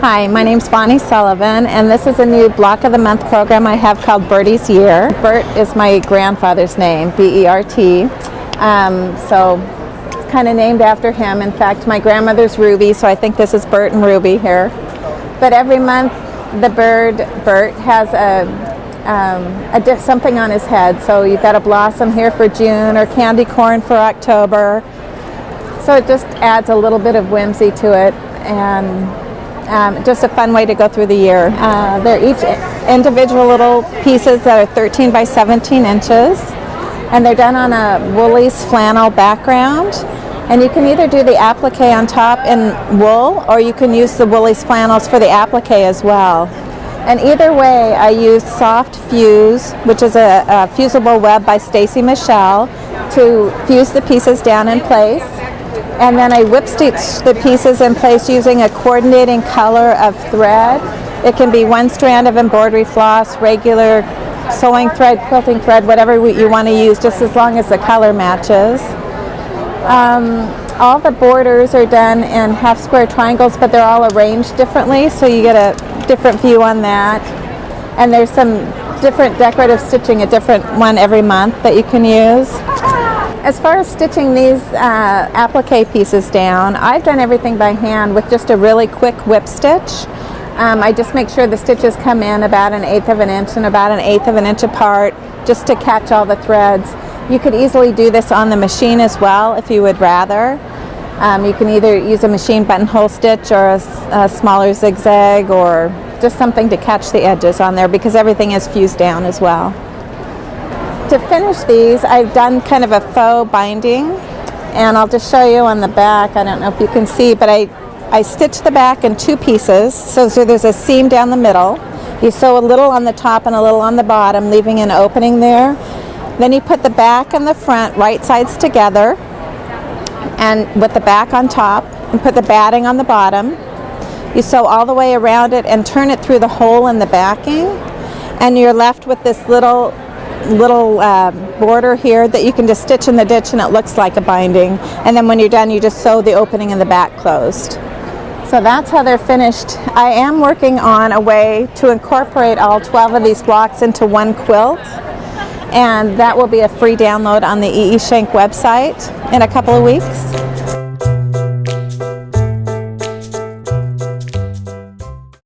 Hi, my name's Bonnie Sullivan, and this is a new Block of the Month program I have called Bertie's Year. Bert is my grandfather's name, B-E-R-T, so it's kind of named after him. In fact, my grandmother's Ruby, so I think this is Bert and Ruby here. But every month, the bird, Bert, has something on his head. So you've got a blossom here for June, or candy corn for October. So it just adds a little bit of whimsy to it, and just a fun way to go through the year. They're each individual little pieces that are 13 by 17 inches, and they're done on a Woolies flannel background. And you can either do the applique on top in wool, or you can use the Woolies flannels for the applique as well. And either way, I use Soft Fuse, which is a fusible web by Stacy Michelle, to fuse the pieces down in place. And then I whip stitch the pieces in place using a coordinating color of thread. It can be one strand of embroidery floss, regular sewing thread, quilting thread, whatever you want to use, just as long as the color matches. All the borders are done in half square triangles, but they're all arranged differently, so you get a different view on that. And there's some different decorative stitching, a different one every month that you can use. As far as stitching these applique pieces down, I've done everything by hand with just a really quick whip stitch. I just make sure the stitches come in about 1/8 of an inch and about 1/8 of an inch apart, just to catch all the threads. You could easily do this on the machine as well if you would rather. You can either use a machine buttonhole stitch or a smaller zigzag, or just something to catch the edges on there, because everything is fused down as well. To finish these, I've done kind of a faux binding, and I'll just show you on the back. I don't know if you can see, but I stitched the back in two pieces, so there's a seam down the middle. You sew a little on the top and a little on the bottom, leaving an opening there. Then you put the back and the front right sides together, and with the back on top, and put the batting on the bottom. You sew all the way around it and turn it through the hole in the backing, and you're left with this little border here that you can just stitch in the ditch, and it looks like a binding. And then when you're done, you just sew the opening in the back closed. So that's how they're finished. I am working on a way to incorporate all 12 of these blocks into one quilt, and that will be a free download on the E.E. Schenck website in a couple of weeks.